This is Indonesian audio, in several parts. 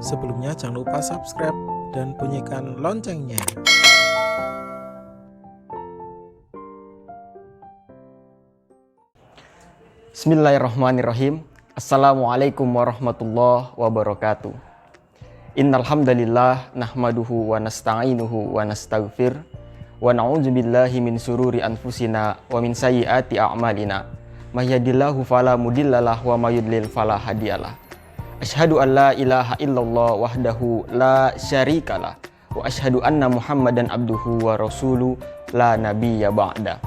Sebelumnya jangan lupa subscribe dan bunyikan loncengnya. Bismillahirrahmanirrahim. Assalamualaikum warahmatullahi wabarakatuh. Innal hamdalillah nahmaduhu wa nasta'inuhu wa nastaghfir wa na'udzubillahi min sururi anfusina wa min sayyiati a'malina. May yahdihillahu fala mudhillalah wa may yudlil fala hadiyalah. Asyhadu an la ilaha illallah wahdahu la syarikalah wa asyhadu anna Muhammadan abduhu wa rasuluh la nabiyya ba'da.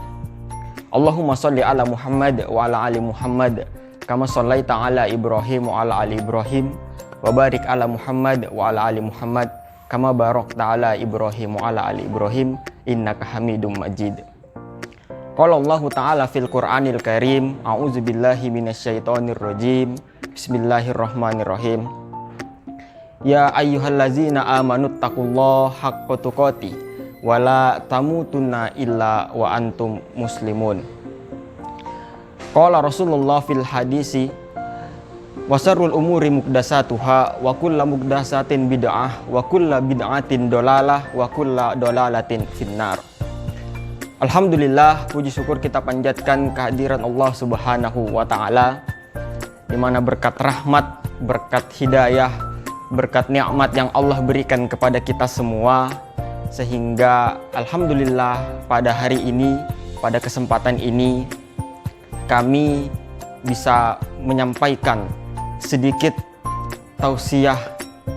Allahumma sholli ala Muhammad wa ala ali Muhammad kama shallaita ala Ibrahim wa ala ali Ibrahim wa barik ala Muhammad wa ala ali Muhammad kama barakta ala Ibrahim wa ala ali Ibrahim innaka Hamidum Majid. Qala Allah Ta'ala fil Qur'anil Karim, a'udzubillahi minasyaitonir rajim. Bismillahirrahmanirrahim. Ya ayyuhallazina amanu taqullaha haqqa tuqatih wa la tamutunna illa wa antum muslimun. Qala Rasulullah fil hadisi wa syarrul umuri muqdasatuha wa kullu muqdasatin bid'ah wa kullu bid'atin dolalah wa kullu dolalatin finnar. Alhamdulillah, puji syukur kita panjatkan kehadiran Allah Subhanahu wa Ta'ala, di mana berkat rahmat, berkat hidayah, berkat nikmat yang Allah berikan kepada kita semua, sehingga alhamdulillah pada hari ini, pada kesempatan ini, kami bisa menyampaikan sedikit tausiah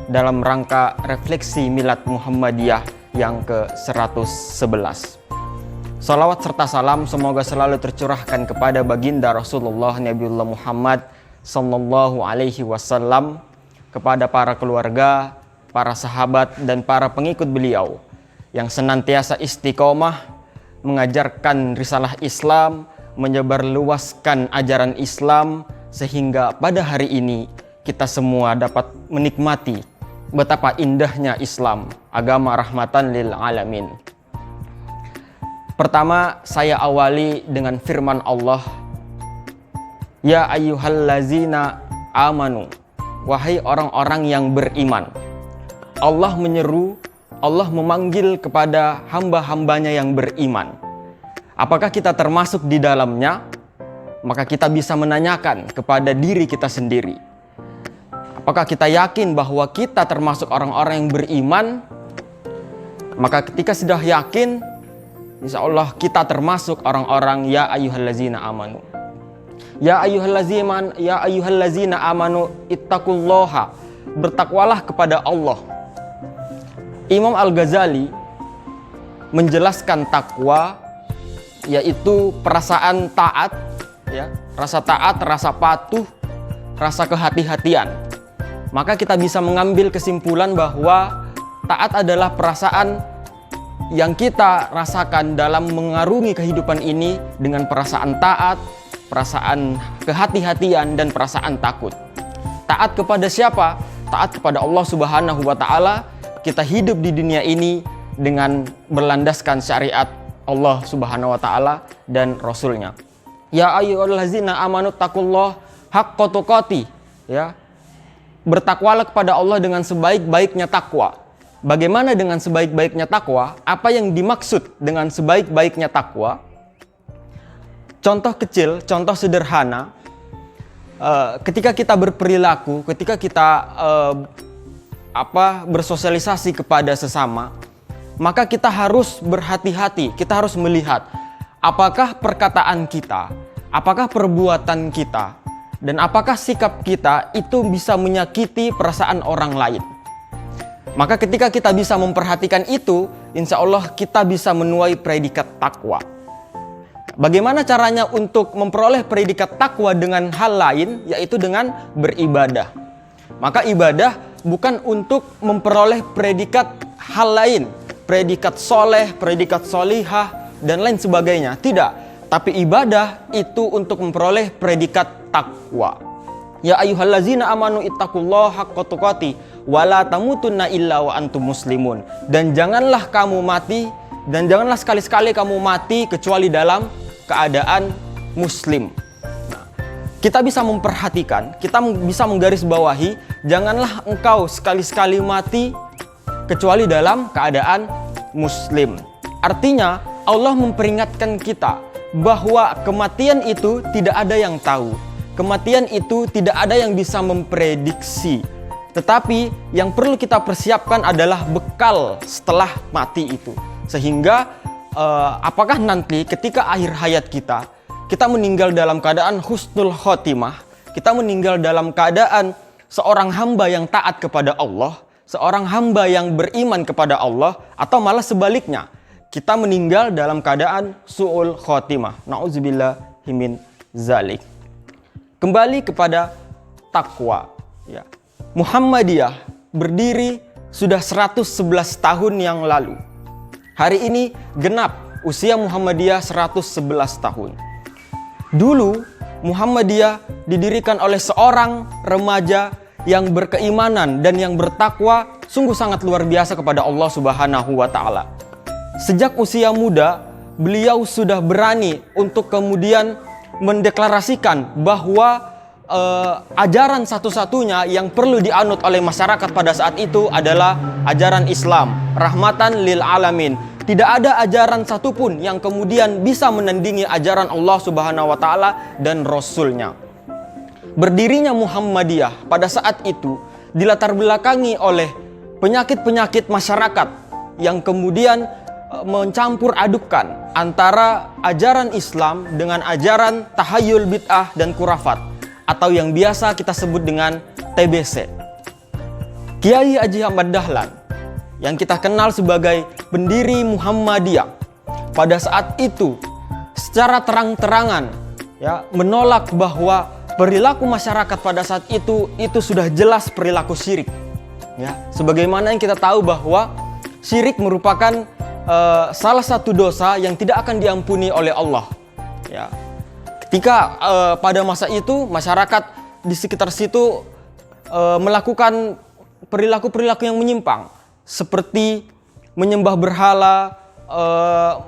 dalam rangka refleksi Milad Muhammadiyah yang ke-111. Salawat serta salam semoga selalu tercurahkan kepada baginda Rasulullah Nabiullah Muhammad sallallahu alaihi wasallam, kepada para keluarga, para sahabat dan para pengikut beliau yang senantiasa istiqomah mengajarkan risalah Islam, menyebarluaskan ajaran Islam, sehingga pada hari ini kita semua dapat menikmati betapa indahnya Islam, agama rahmatan lil alamin. Pertama, saya awali dengan firman Allah, Ya ayyuhallazina amanu, wahai orang-orang yang beriman. Allah menyeru, Allah memanggil kepada hamba-hambanya yang beriman. Apakah kita termasuk di dalamnya? Maka kita bisa menanyakan kepada diri kita sendiri. Apakah kita yakin bahwa kita termasuk orang-orang yang beriman? Maka ketika sudah yakin, insya Allah kita termasuk orang-orang ya ayyuhallazina amanu. Ya ayyuhallazina amanu ittaqullaha, bertakwalah kepada Allah. Imam Al-Ghazali menjelaskan takwa yaitu perasaan taat, ya, rasa taat, rasa patuh, rasa kehati-hatian. Maka kita bisa mengambil kesimpulan bahwa taat adalah perasaan yang kita rasakan dalam mengarungi kehidupan ini dengan perasaan taat, perasaan kehati-hatian, dan perasaan takut. Taat kepada siapa? Taat kepada Allah Subhanahu wa Ta'ala. Kita hidup di dunia ini dengan berlandaskan syariat Allah Subhanahu wa Ta'ala dan Rasulnya. Ya ayyuhallazina amanu taqullaha haqqa tuqatih, ya. Bertakwalah kepada Allah dengan sebaik-baiknya takwa. Bagaimana dengan sebaik-baiknya takwa? Apa yang dimaksud dengan sebaik-baiknya takwa? Contoh kecil, contoh sederhana, ketika kita berperilaku, ketika kita bersosialisasi kepada sesama, maka kita harus berhati-hati, kita harus melihat apakah perkataan kita, apakah perbuatan kita, dan apakah sikap kita itu bisa menyakiti perasaan orang lain. Maka ketika kita bisa memperhatikan itu, insya Allah kita bisa menuai predikat takwa. Bagaimana caranya untuk memperoleh predikat takwa dengan hal lain, yaitu dengan beribadah. Maka ibadah bukan untuk memperoleh predikat hal lain, predikat soleh, predikat solihah, dan lain sebagainya. Tidak, tapi ibadah itu untuk memperoleh predikat takwa. Ya ayyuhallazina amanu ittaqullaha haqqa tuqatih wa la tamutunna illa wa antum muslimun. Dan janganlah kamu mati, dan janganlah sekali-sekali kamu mati kecuali dalam keadaan muslim. Nah, kita bisa memperhatikan, kita bisa menggarisbawahi, janganlah engkau sekali-sekali mati kecuali dalam keadaan muslim. Artinya Allah memperingatkan kita bahwa kematian itu tidak ada yang tahu. Kematian itu tidak ada yang bisa memprediksi. Tetapi yang perlu kita persiapkan adalah bekal setelah mati itu. Sehingga apakah nanti ketika akhir hayat kita meninggal dalam keadaan husnul khotimah, kita meninggal dalam keadaan seorang hamba yang taat kepada Allah, seorang hamba yang beriman kepada Allah, atau malah sebaliknya, kita meninggal dalam keadaan su'ul khotimah. Na'udzubillahi min zalik. Kembali kepada takwa. Ya. Muhammadiyah berdiri sudah 111 tahun yang lalu. Hari ini genap usia Muhammadiyah 111 tahun. Dulu Muhammadiyah didirikan oleh seorang remaja yang berkeimanan dan yang bertakwa sungguh sangat luar biasa kepada Allah Subhanahu wa Ta'ala. Sejak usia muda, beliau sudah berani untuk kemudian mendeklarasikan bahwa ajaran satu-satunya yang perlu dianut oleh masyarakat pada saat itu adalah ajaran Islam, rahmatan lil alamin. Tidak ada ajaran satupun yang kemudian bisa menandingi ajaran Allah Subhanahu wa Ta'ala dan Rasul-Nya. Berdirinya Muhammadiyah pada saat itu dilatar belakangi oleh penyakit-penyakit masyarakat yang kemudian mencampur adukkan antara ajaran Islam dengan ajaran tahayul bid'ah dan kurafat, atau yang biasa kita sebut dengan TBC. Kiai Haji Ahmad Dahlan yang kita kenal sebagai pendiri Muhammadiyah pada saat itu secara terang-terangan menolak bahwa perilaku masyarakat pada saat itu sudah jelas perilaku syirik. Sebagaimana yang kita tahu bahwa syirik merupakan salah satu dosa yang tidak akan diampuni oleh Allah. Ketika pada masa itu masyarakat di sekitar situ melakukan perilaku-perilaku yang menyimpang, seperti menyembah berhala,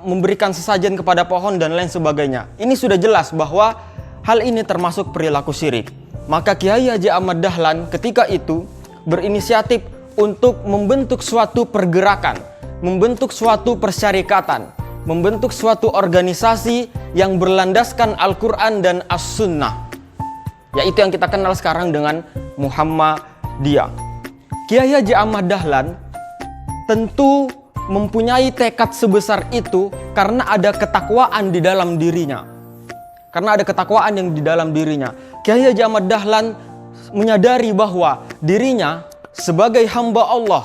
memberikan sesajen kepada pohon dan lain sebagainya. Ini sudah jelas bahwa hal ini termasuk perilaku syirik. Maka Kiai Haji Ahmad Dahlan ketika itu berinisiatif untuk membentuk suatu pergerakan, membentuk suatu persyarikatan, membentuk suatu organisasi yang berlandaskan Al-Quran dan As-Sunnah, yaitu yang kita kenal sekarang dengan Muhammadiyah. Kiai Haji Ahmad Dahlan tentu mempunyai tekad sebesar itu karena ada ketakwaan di dalam dirinya. Karena ada ketakwaan yang di dalam dirinya. Kiai Haji Ahmad Dahlan menyadari bahwa dirinya sebagai hamba Allah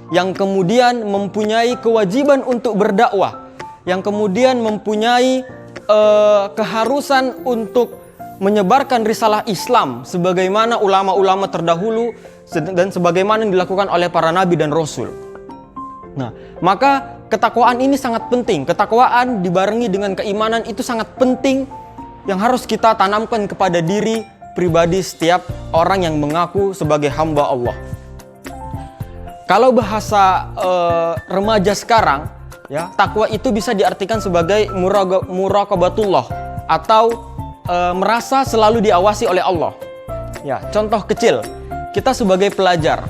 yang kemudian mempunyai kewajiban untuk berdakwah, yang kemudian mempunyai keharusan untuk menyebarkan risalah Islam sebagaimana ulama-ulama terdahulu dan sebagaimana yang dilakukan oleh para nabi dan rasul. Nah, maka ketakwaan ini sangat penting. Ketakwaan dibarengi dengan keimanan itu sangat penting yang harus kita tanamkan kepada diri pribadi setiap orang yang mengaku sebagai hamba Allah. Kalau bahasa remaja sekarang, takwa itu bisa diartikan sebagai muraqabatullah atau merasa selalu diawasi oleh Allah. Contoh kecil, kita sebagai pelajar,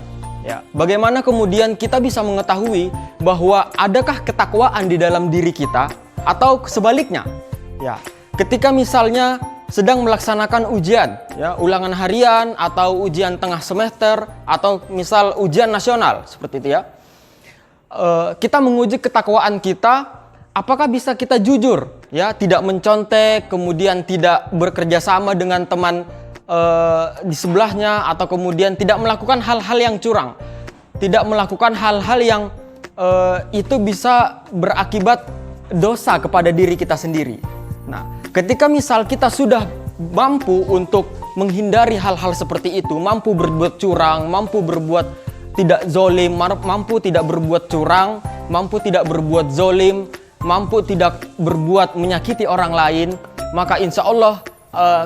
bagaimana kemudian kita bisa mengetahui bahwa adakah ketakwaan di dalam diri kita atau sebaliknya. Ketika misalnya sedang melaksanakan ujian, ulangan harian atau ujian tengah semester atau misal ujian nasional seperti itu kita menguji ketakwaan kita, apakah bisa kita jujur, tidak mencontek, kemudian tidak bekerja sama dengan teman di sebelahnya, atau kemudian tidak melakukan hal-hal yang curang, tidak melakukan hal-hal yang itu bisa berakibat dosa kepada diri kita sendiri. Nah, ketika misal kita sudah mampu untuk menghindari hal-hal seperti itu, mampu berbuat curang, mampu berbuat tidak zolim, mampu tidak berbuat curang, mampu tidak berbuat zolim, mampu tidak berbuat menyakiti orang lain, maka insya Allah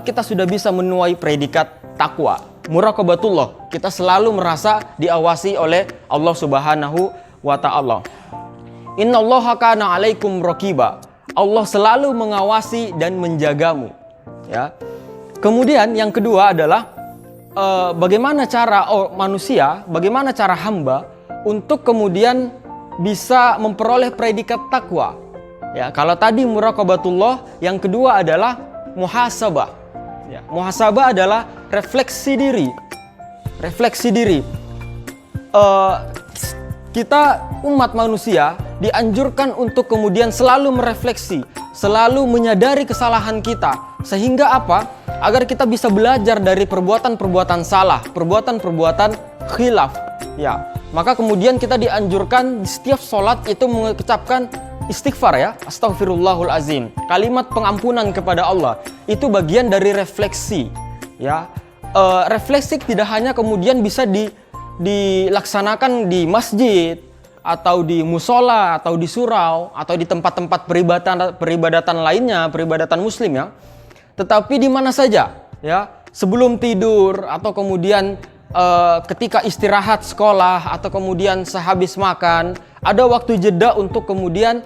kita sudah bisa menuai predikat takwa, muraqabatullah. Kita selalu merasa diawasi oleh Allah Subhanahu wa Ta'ala. Innallaha kana 'alaikum raqiba. Allah selalu mengawasi dan menjagamu. Kemudian yang kedua adalah bagaimana cara manusia, bagaimana cara hamba untuk kemudian bisa memperoleh predikat takwa. Ya, kalau tadi muraqabatullah, yang kedua adalah muhasabah. Ya, muhasabah adalah refleksi diri. Refleksi diri. Kita umat manusia dianjurkan untuk kemudian selalu merefleksi, selalu menyadari kesalahan kita. Sehingga apa? Agar kita bisa belajar dari perbuatan-perbuatan salah, perbuatan-perbuatan khilaf. Ya, maka kemudian kita dianjurkan di setiap sholat itu mengucapkan istighfar, ya, astaghfirullahul azim, kalimat pengampunan kepada Allah. Itu bagian dari refleksi. Ya, refleksi tidak hanya kemudian bisa dilaksanakan di masjid atau di musola atau di surau atau di tempat-tempat peribadatan lainnya, peribadatan muslim, ya. Tetapi di mana saja, ya, sebelum tidur atau kemudian ketika istirahat sekolah atau kemudian sehabis makan, ada waktu jeda untuk kemudian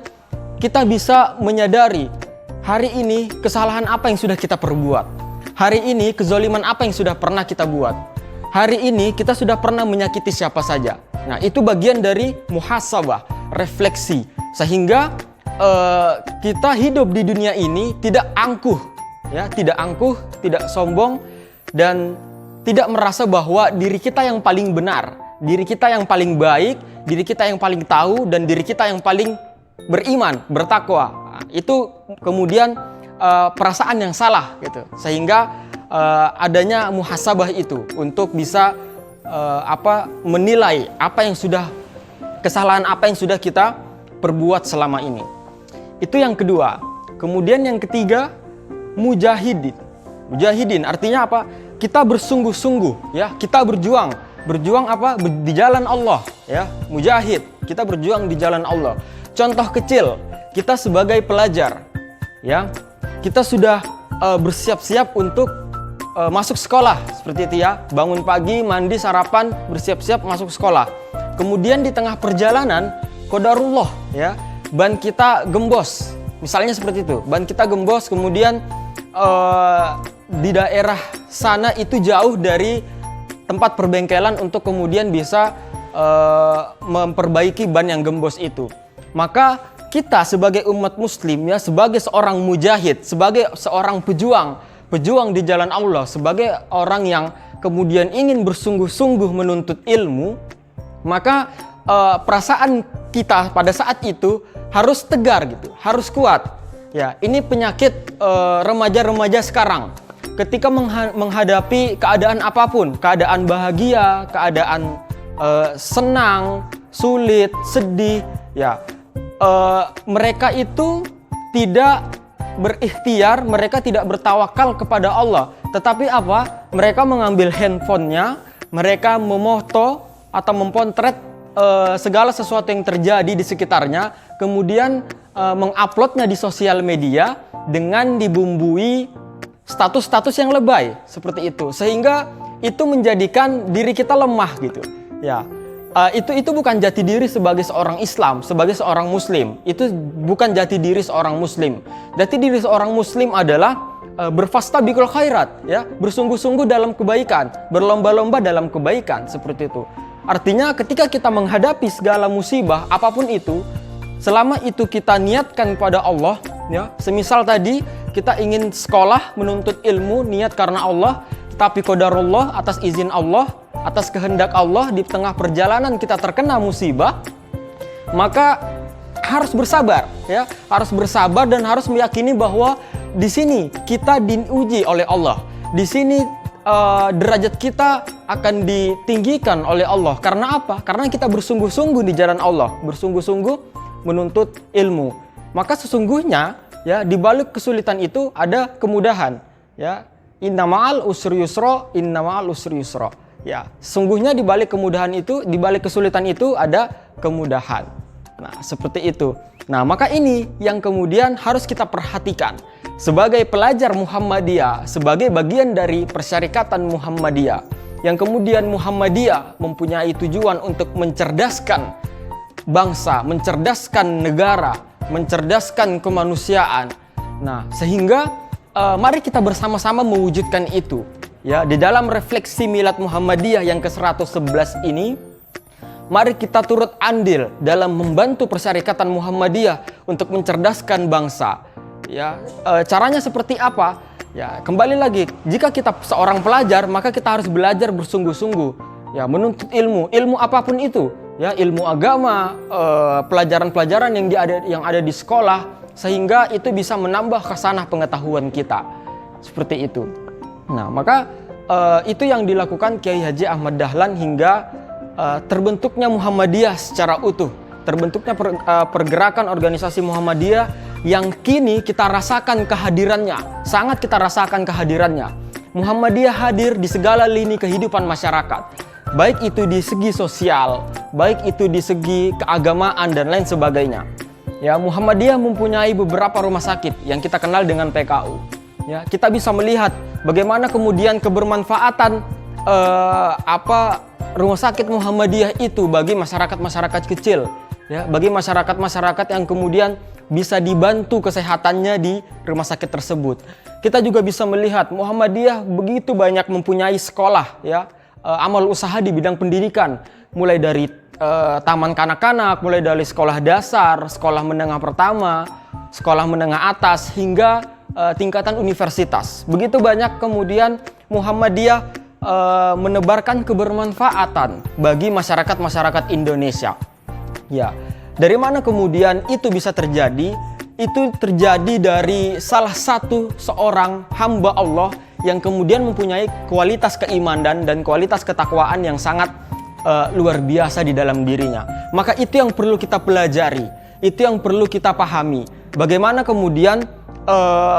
kita bisa menyadari hari ini kesalahan apa yang sudah kita perbuat, hari ini kezaliman apa yang sudah pernah kita buat, hari ini kita sudah pernah menyakiti siapa saja. Nah, itu bagian dari muhasabah, refleksi, sehingga kita hidup di dunia ini tidak angkuh. Ya, tidak angkuh, tidak sombong, dan tidak merasa bahwa diri kita yang paling benar, diri kita yang paling baik, diri kita yang paling tahu, dan diri kita yang paling beriman, bertakwa. Nah, itu kemudian perasaan yang salah gitu. Sehingga adanya muhasabah itu untuk bisa menilai apa yang sudah, kesalahan apa yang sudah kita perbuat selama ini. Itu yang kedua. Kemudian yang ketiga, mujahidin. Mujahidin artinya apa? Kita bersungguh-sungguh, ya, kita berjuang. Berjuang apa? Di jalan Allah, ya. Mujahid, kita berjuang di jalan Allah. Contoh kecil, kita sebagai pelajar, ya, kita sudah bersiap-siap untuk masuk sekolah, seperti itu, ya. Bangun pagi, mandi, sarapan, bersiap-siap masuk sekolah. Kemudian di tengah perjalanan, qadarullah, ya, ban kita gembos. Misalnya seperti itu, ban kita gembos, kemudian di daerah sana itu jauh dari tempat perbengkelan untuk kemudian bisa memperbaiki ban yang gembos itu. Maka kita sebagai umat muslim, ya, sebagai seorang mujahid, sebagai seorang pejuang di jalan Allah, sebagai orang yang kemudian ingin bersungguh-sungguh menuntut ilmu, maka perasaan kita pada saat itu harus tegar gitu, harus kuat. Ya, ini penyakit remaja-remaja sekarang. Ketika menghadapi keadaan apapun, keadaan bahagia, keadaan senang, sulit, sedih, ya, mereka itu tidak berikhtiar, mereka tidak bertawakal kepada Allah. Tetapi apa? Mereka mengambil handphonenya, mereka memoto atau mempotret segala sesuatu yang terjadi di sekitarnya, kemudian menguploadnya di sosial media dengan dibumbui status-status yang lebay seperti itu, sehingga itu menjadikan diri kita lemah gitu, ya. Itu bukan jati diri sebagai seorang Islam, sebagai seorang Muslim. Itu bukan jati diri seorang Muslim. Jati diri seorang Muslim adalah berfastabiqul khairat, ya, bersungguh-sungguh dalam kebaikan, berlomba-lomba dalam kebaikan, seperti itu. Artinya ketika kita menghadapi segala musibah apapun itu, selama itu kita niatkan pada Allah, ya, semisal tadi kita ingin sekolah menuntut ilmu, niat karena Allah, tapi qadarullah, atas izin Allah, atas kehendak Allah, di tengah perjalanan kita terkena musibah, maka harus bersabar, ya, harus bersabar dan harus meyakini bahwa di sini kita diuji oleh Allah, di sini derajat kita akan ditinggikan oleh Allah. Karena apa? Karena kita bersungguh-sungguh di jalan Allah, bersungguh-sungguh menuntut ilmu. Maka sesungguhnya, ya, di balik kesulitan itu ada kemudahan, ya. Inna ma'al usri yusra, inna ma'al usri yusra. Ya, sesungguhnya di balik kemudahan itu, di balik kesulitan itu ada kemudahan. Nah, seperti itu. Nah, maka ini yang kemudian harus kita perhatikan sebagai pelajar Muhammadiyah, sebagai bagian dari persyarikatan Muhammadiyah, yang kemudian Muhammadiyah mempunyai tujuan untuk mencerdaskan bangsa, mencerdaskan negara, mencerdaskan kemanusiaan. Nah, sehingga mari kita bersama-sama mewujudkan itu. Ya, di dalam refleksi Milad Muhammadiyah yang ke-111 ini, mari kita turut andil dalam membantu persyarikatan Muhammadiyah untuk mencerdaskan bangsa. Ya, caranya seperti apa? Ya, kembali lagi, jika kita seorang pelajar, maka kita harus belajar bersungguh-sungguh. Ya, menuntut ilmu apapun itu. Ya, ilmu agama, pelajaran-pelajaran yang ada di sekolah, sehingga itu bisa menambah khasanah pengetahuan kita. Seperti itu. Nah, maka itu yang dilakukan Kiai Haji Ahmad Dahlan hingga terbentuknya Muhammadiyah secara utuh. Terbentuknya pergerakan organisasi Muhammadiyah yang kini kita rasakan kehadirannya. Sangat kita rasakan kehadirannya. Muhammadiyah hadir di segala lini kehidupan masyarakat. Baik itu di segi sosial, baik itu di segi keagamaan dan lain sebagainya. Ya, Muhammadiyah mempunyai beberapa rumah sakit yang kita kenal dengan PKU. Ya, kita bisa melihat bagaimana kemudian kebermanfaatan rumah sakit Muhammadiyah itu bagi masyarakat-masyarakat kecil, ya, bagi masyarakat-masyarakat yang kemudian bisa dibantu kesehatannya di rumah sakit tersebut. Kita juga bisa melihat Muhammadiyah begitu banyak mempunyai sekolah, ya, amal usaha di bidang pendidikan, mulai dari taman kanak-kanak, mulai dari sekolah dasar, sekolah menengah pertama, sekolah menengah atas, hingga tingkatan universitas. Begitu banyak kemudian Muhammadiyah menebarkan kebermanfaatan bagi masyarakat-masyarakat Indonesia. Ya, dari mana kemudian itu bisa terjadi? Itu terjadi dari salah satu seorang hamba Allah yang kemudian mempunyai kualitas keimanan dan kualitas ketakwaan yang sangat luar biasa di dalam dirinya. Maka itu yang perlu kita pelajari, itu yang perlu kita pahami. Bagaimana kemudian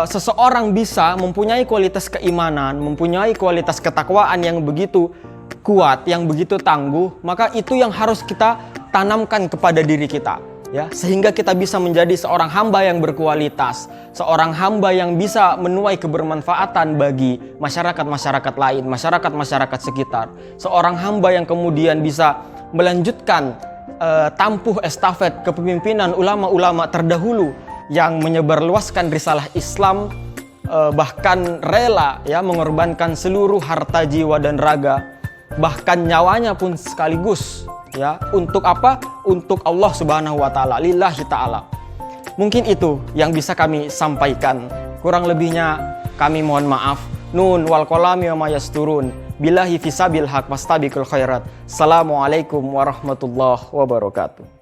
seseorang bisa mempunyai kualitas keimanan, mempunyai kualitas ketakwaan yang begitu kuat, yang begitu tangguh, maka itu yang harus kita tanamkan kepada diri kita, ya, sehingga kita bisa menjadi seorang hamba yang berkualitas, seorang hamba yang bisa menuai kebermanfaatan bagi masyarakat-masyarakat lain, masyarakat-masyarakat sekitar, seorang hamba yang kemudian bisa melanjutkan tampuh estafet kepemimpinan ulama-ulama terdahulu yang menyebarluaskan risalah Islam, bahkan rela, ya, mengorbankan seluruh harta, jiwa dan raga, bahkan nyawanya pun sekaligus, ya, untuk apa? Untuk Allah Subhanahu wa taala, lillahi taala. Mungkin itu yang bisa kami sampaikan. Kurang lebihnya kami mohon maaf. Nun wal qalami wa ma yasturun. Billahi fisabil haq wastabiqul khairat. Assalamualaikum warahmatullahi wabarakatuh.